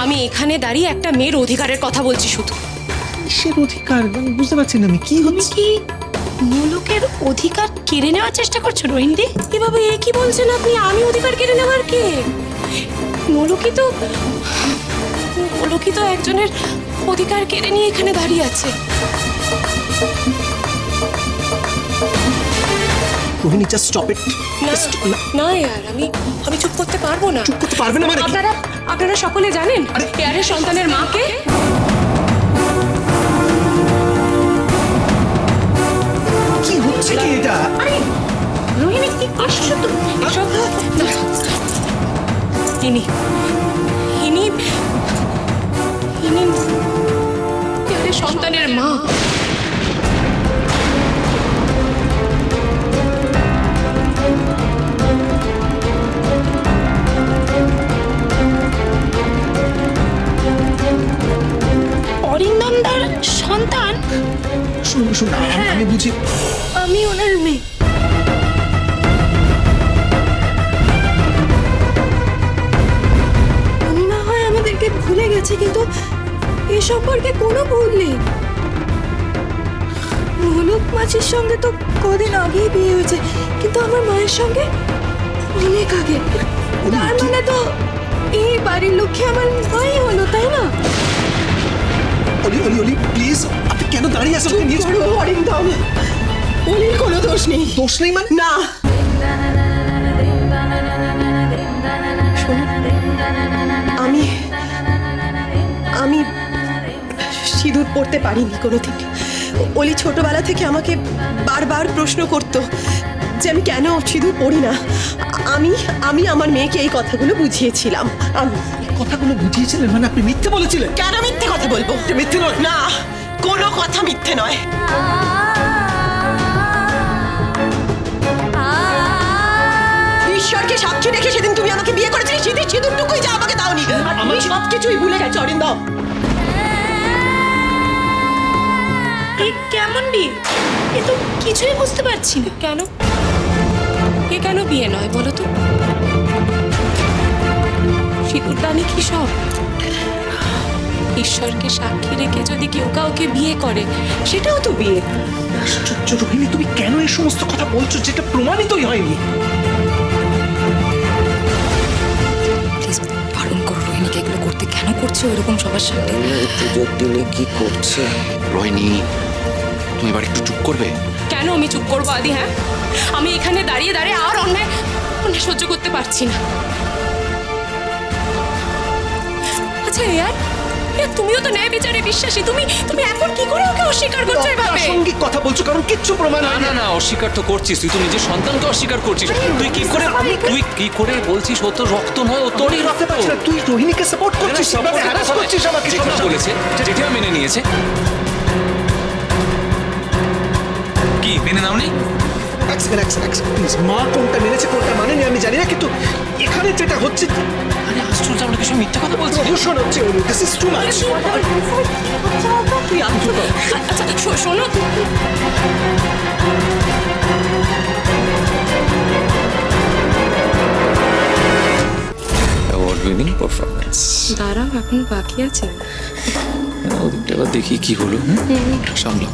আমি এখানে দাঁড়িয়ে একটা মেয়ের অধিকারের কথা বলছি শুধু। কিসের অধিকার বুঝতে পারছি না আমি, কি হচ্ছে? কি নোলকের অধিকার কেড়ে নেওয়ার চেষ্টা করছো রোহিণী? এভাবে এ কি বলছেন আপনি? আমি অধিকার কেড়ে নেওয়ার কে? নোলকই তো একজনের অধিকার কেড়ে নিয়ে এখানে দাঁড়িয়ে আছে। Rohini, just stop it. না ইয়ার, আমি চুপ করতে পারবো না। চুপ করতে পারবে না মানে? আপনারা সকলে জানেন এয়ারের সন্তানের মাকে? কি হচ্ছে কি এটা? রোহিণী, কি আসছো তো? এসব ইনি এয়ারের সন্তানের মা। অরিন্দমদার সন্তান? শুন, আমি বুঝি। আমি ওনার মেয়ে। উনি না হয় আমাদেরকে ভুলে গেছে, কিন্তু এ সম্পর্কে কোনো ভুল নেই। নোলক মাঝির সঙ্গে তো কদিন আগেই বিয়ে হয়েছে, কিন্তু আমার মায়ের সঙ্গে অনেক আগে। তার মানে তো এই বাড়ির লক্ষ্যে আমার মাই হলো, তাই না? অলি প্লিজ, আপনি কেন দাঁড়িয়ে আছেন? অরিন্দম, অলির কোনো দোষ নেই। দোষ নেই মানে? না, আমি সিঁদুর পড়তে পারিনি কোনোদিন। অলি ছোটবেলা থেকে আমাকে বারবার প্রশ্ন করতো যে আমি কেন সিঁদুর পড়ি না। আমি আমার মেয়েকে এই কথাগুলো বুঝিয়েছিলাম। কথাগুলো বুঝিয়েছিলেন মানে? আপনি মিথ্যে বলেছিলেন? কেন মিথ্যে কথা বলবো? মিথ্যে নয়। না, কোনো কথা মিথ্যে নয়। ঈশ্বরকে সাক্ষী রেখে সেদিন তুমি আমাকে বিয়ে করেছিলে, সেদিন সিঁদুরটুকুই যা আমাকে দাওনি। আমি সবকিছুই ভুলে গেছি অরিন্দম। কেমন বিয়ে? এ তো কিছুই বুঝতে পারছি না। কেন বিয়ে নয় বলো তো? সিঁদুরদানি কি সব? ঈশ্বরকে সাক্ষী রেখে যদি কেউ কাউকে বিয়ে করে, সেটাও তো বিয়ে। আশ্চর্য রোহিণী, তুমি কেন এই সমস্ত কথা বলছো যেটা প্রমাণিতই হয়নি? প্লিজ বারণ করো রোহিণীকে এগুলো করতে। কেন করছো এরকম সবার সামনে? পুজোর দিনে কি করছে? রোহিণী, তুমি এবার একটু চুপ করবে? কেন আমি চুপ করবো আদি? হ্যাঁ, আমি এখানে দাঁড়িয়ে আর অন্যায় সহ্য করতে পারছি না। আচ্ছা ইয়ার, তুমিও তো ন্যায় বিচারে বিশ্বাসী। তুমি এখন কি করে ওকে অস্বীকার করছো এভাবে? প্রাসঙ্গিক কথা বলছো, কারণ কিচ্ছু প্রমাণ হয় না। না, অস্বীকার তো করছিস তুই, তো নিজের সন্তানকে অস্বীকার করছিস। তুই কি করে বলছিস ও তো রক্ত নয়, ও তোরই রক্ত। তুই রোহিণীকে সাপোর্ট করছিস, হ্যারাস করছিস আমাকে। যেটা বলেছে যেটা মেনে নিয়েছে। কি মেনে নাওনি? প্লিজ, মা কোনটা মেনেছে কোনটা মানেনি আমি জানি না, কিন্তু এখানে যেটা হচ্ছে, আরে আশ্চর্য, আমরা কিছু মিথ্যে কথা বলছি। প্রদূষণ হচ্ছে। This is too much. আচ্ছা শোনো, অ্যাওয়ার্ড উইনিং পারফরম্যান্স। দাঁড়াও, এখন বাকি আছে। ওদিকটা এবার দেখি কি হলো। সামলাও।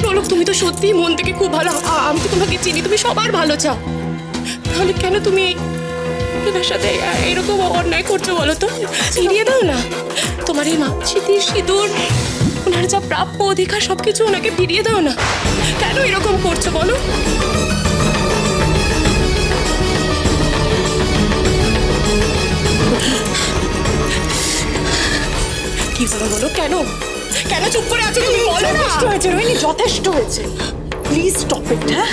নোলক, তুমি তো সত্যি মন থেকে খুব ভালো। আমি তো তোমাকে চিনি, তুমি সবার ভালো চাও। তাহলে কেন তুমি এনার সাথে এরকম অন্যায় করছো বলো তো? ফিরিয়ে দাও না তোমার এই স্মৃতির সিঁদুর, ওনার যা প্রাপ্য অধিকার সবকিছু ওনাকে ফিরিয়ে দাও না। কেন এরকম করছো বলো? কি বলো কেন চুপ করে আছো তুমি? বলো না। যথেষ্ট হয়েছে রোহিণী, যথেষ্ট হয়েছে। Please stop it. হ্যাঁ,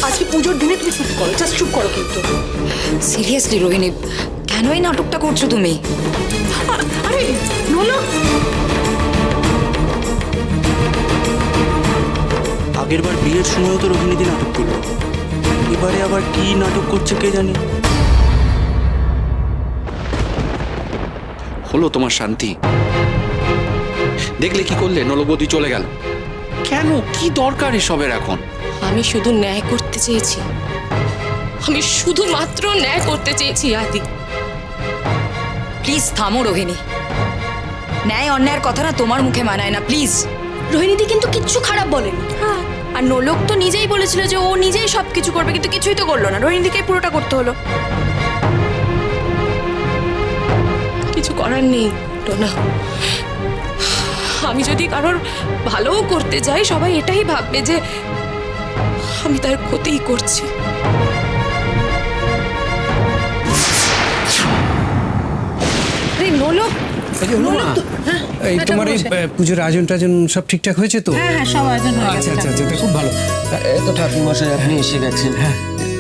আজকে পুজোর দিনে তুমি চুপ করো, জাস্ট চুপ করো। কিন্তু সিরিয়াসলি রোহিণী, কেন এই নাটকটা করছো তুমি? আরে নোলক, আগের বার বিয়ের সময়ও তো রোহিণীদি নাটক করলো, এবারে আবার কি নাটক করছে কে জানে। হলো তোমার শান্তি? দেখলে কি করলে? নলবতী চলে গেল কেন? কি দরকার এসবের এখন? আমি শুধু ন্যায় করতে চেয়েছি। আমি শুধুমাত্র ন্যায় করতে চেয়েছি আদি। প্লিজ থামো রোহিণী, ন্যায় অন্যায়ের কথা না তোমার মুখে মানায় না, প্লিজ। রোহিণীদি কিন্তু কিচ্ছু খারাপ বলেনি। হ্যাঁ, আর নোলক তো নিজেই বলেছিল যে ও নিজেই সবকিছু করবে, কিন্তু কিছুই তো করলো না, রোহিণীদিকে পুরোটা করতে হলো। কিছু করার নেই টোনা। আমি যদি কারোর ভালোও করতে যাই, সবাই এটাই ভাববে যে আমি তার ক্ষতিই করছি। আরে নোলক, এই তোমার এই পুজোর আয়োজন টাজন সব ঠিকঠাক হয়েছে তো? হ্যাঁ সব আয়োজন হয়ে আচ্ছা আচ্ছা আচ্ছা, তা খুব ভালো। তো ঠাকুরমশাই আপনি এসে গেছেন। হ্যাঁ,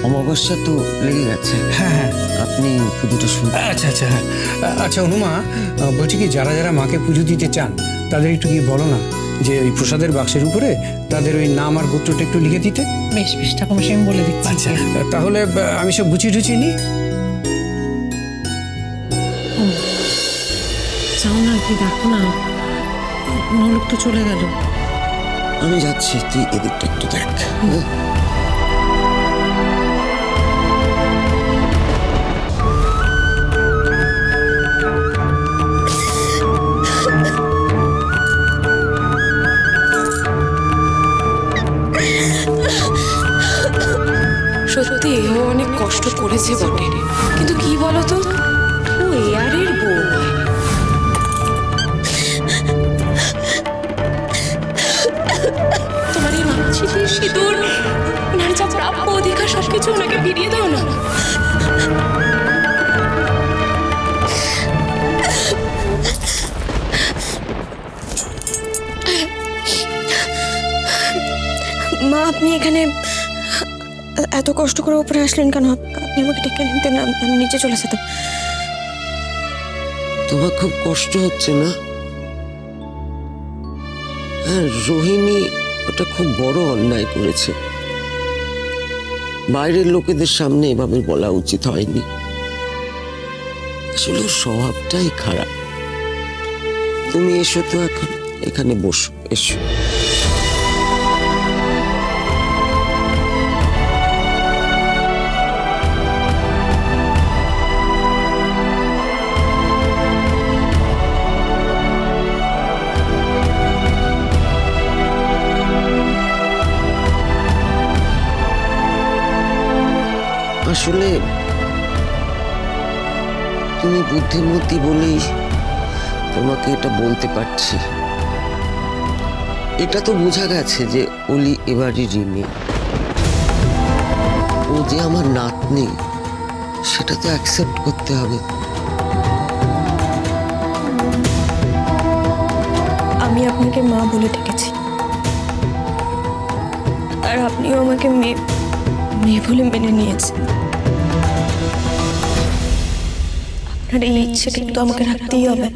অমাবস্যা তো লেগে গেছে। হ্যাঁ হ্যাঁ, আপনি পুজোটা শুরু। আচ্ছা আচ্ছা হ্যাঁ। আচ্ছা অনুমা, বলছি কি, যারা যারা মাকে পুজো দিতে চান তাদের একটু কি বলো না যে ওই প্রসাদের বাক্সের উপরে তাদের ওই নাম আর গোত্রটা একটু লিখে দিতে। বেশ বেশ ঠাকুরমশাই, আমি বলে দিচ্ছি। আচ্ছা, তাহলে আমি সব গুছিয়ে টুচিয়ে নিই। যাও না, কি দেখো না, নোলক তো চলে গেল। আমি যাচ্ছি, তুই এদিকটা একটু দেখ। হ্যাঁ? সত্যি ও অনেক কষ্ট করেছে বটে, কিন্তু কি বলতো, ও এয়ারের বউ নয়। তোমার এই মানচিত্র সিঁদুর, ওনার যা প্রাপ্য অধিকার সবকিছু ওনাকে ফিরিয়ে দাও না। মা আপনি এখানে এত কষ্ট করে উপরে আসলেন কেন? আপনি আমাকে ডেকে নিতেন না, আমি নিচে চলে যেতাম। তোমার খুব কষ্ট হচ্ছে না? হ্যাঁ, রোহিণী ওটা খুব বড় অন্যায় করেছে। বাইরের লোকেদের সামনে এভাবে বলা উচিত হয়নি। আসলে ওর স্বভাবটাই খারাপ। তুমি এসো তো, এখন এখানে বসো, এসো। আসলে তুমি বুদ্ধিমতী বলেই তোমাকে এটা বলতে পারছি। এটা তো বোঝা গেছে যে অলি এবারই ঋণী। ও যে আমার নাতনি, সেটা তো অ্যাকসেপ্ট করতে হবে। আমি আপনাকে মা বলে ডেকেছি, আর আপনিও আমাকে মেয়ে বলে মেনে নিয়েছেন। আপনার এই ইচ্ছেটা কিন্তু আমাকে রাখতেই হবে।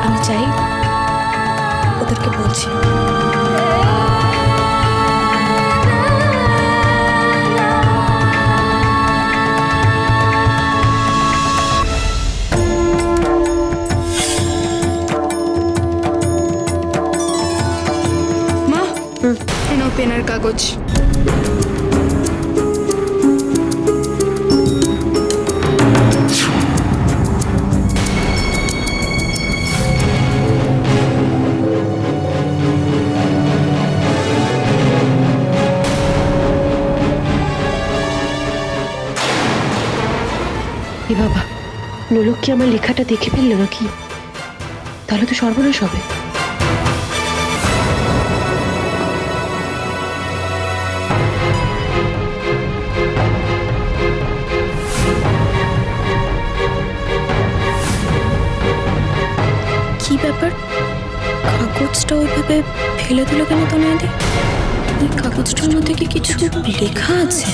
আমি চাই ওদেরকে বলছি। মা, এনাও পেনের কাগজ। এ বাবা, নোলক কি আমার লেখাটা দেখে ফেললো নাকি? তাহলে তো সর্বনাশ হবে। কি ব্যাপার, কাগজটা ওইভাবে ফেলে দিল কেন তনয়াদি? এই কাগজটার মধ্যে কি কিছু লেখা আছে?